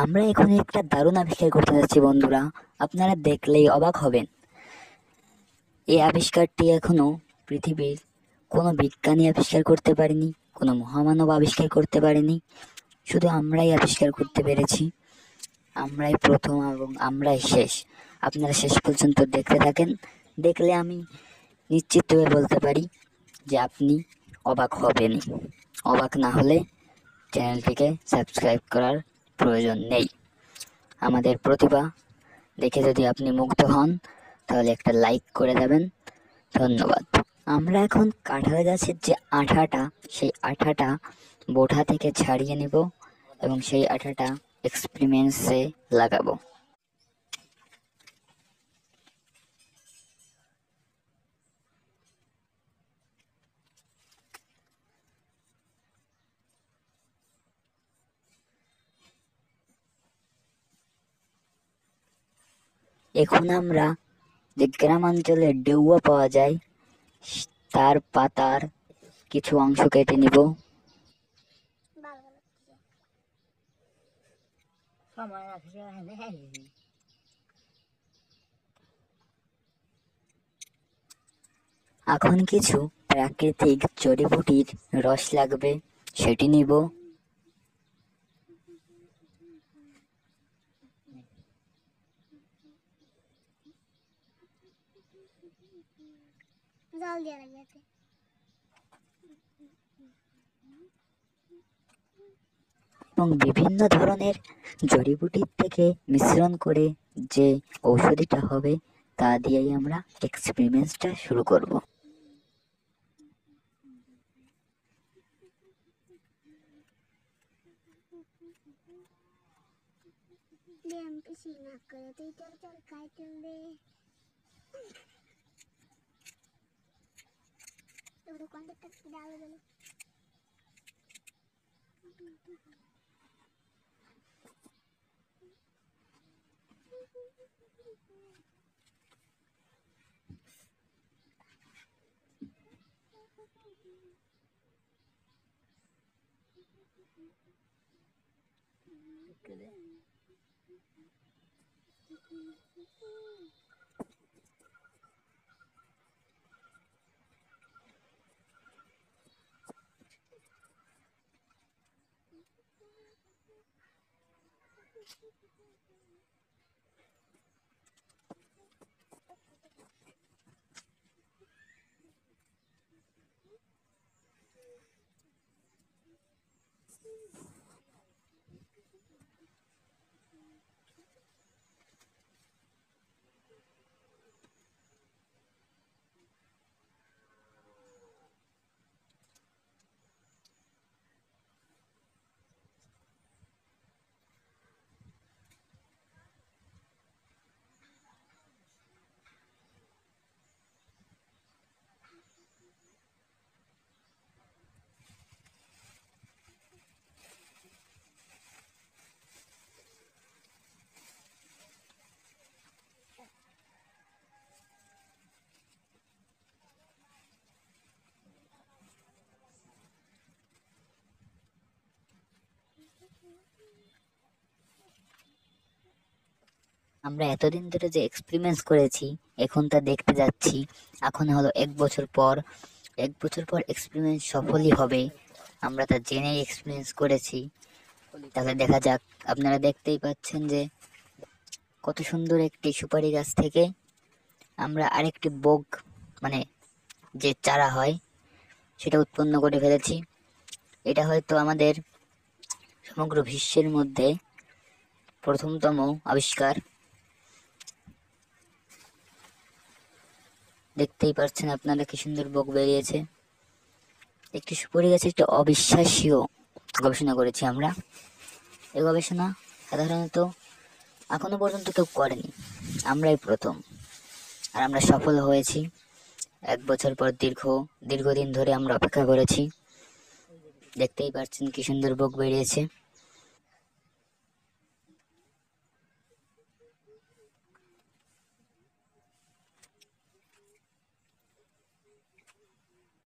আমরা এখন একটা দারুণ আবিষ্কার করতে যাচ্ছি বন্ধুরা, আপনারা দেখলেই অবাক হবেন। এই আবিষ্কারটি এখনো পৃথিবীর কোনো বিজ্ঞানী আবিষ্কার করতে পারেনি, কোনো মহামানব আবিষ্কার করতে পারেনি, শুধু আমরাই আবিষ্কার করতে পেরেছি। আমরাই প্রথম এবং আমরাই শেষ। আপনারা শেষ পর্যন্ত দেখতে থাকেন, দেখলে আমি নিশ্চিতভাবে বলতে পারি যে আপনি অবাক হবেনই। অবাক না হলে চ্যানেলটিকে সাবস্ক্রাইব করার প্রয়োজন নেই। আমাদের প্রতিভা দেখে যদি আপনি মুগ্ধ হন তাহলে একটা লাইক করে দেবেন। ধন্যবাদ। আমরা এখন কাঁঠাল গাছের যে আঠাটা, সেই আঠাটা বোঠা থেকে ছাড়িয়ে নেব এবং সেই আঠাটা এক্সপেরিমেন্টসে লাগাবো। এখন আমরা যে গ্রামাঞ্চলে ডেউয়া পাওয়া যায় তার পাতার কিছু অংশ কেটে নিব। এখন কিছু প্রাকৃতিক জড়িবুটির রস লাগবে, সেটি নিব। এবং বিভিন্ন ধরনের জড়িবুটির থেকে মিশ্রণ করে যে ঔষধিটা হবে তা দিয়েই আমরা এক্সপেরিমেন্টসটা শুরু করব। আমরা এতদিন ধরে যে এক্সপেরিমেন্টস করেছি এখন তা দেখতে যাচ্ছি। এখন হলো 1 বছর পর। 1 বছর পর এক্সপেরিমেন্ট সফলই হবে, আমরা তা জেনেই এক্সপেরিমেন্স করেছি। তাহলে দেখা যাক। আপনারা দেখতেই পাচ্ছেন যে কত সুন্দর একটি সুপারি গাছ থেকে আমরা আরেকটি বোগ, মানে যে চারা হয়, সেটা উৎপন্ন করে ফেলেছি। এটা হয়তো আমাদের সমগ্র বিশ্বের মধ্যে প্রথমতম আবিষ্কার। দেখতেই পাচ্ছেন আপনারা কি সুন্দর বোগ বেরিয়েছে। একটি সুপারি গাছে একটি অবিশ্বাসীয় গবেষণা করেছি আমরা। এই গবেষণা সাধারণত এখনো পর্যন্ত কেউ করেনি, আমরাই প্রথম। আর আমরা সফল হয়েছি। 1 বছর পর দীর্ঘদিন ধরে আমরা অপেক্ষা করেছি। দেখতেই পাচ্ছেন কি সুন্দর বোগ বেরিয়েছে।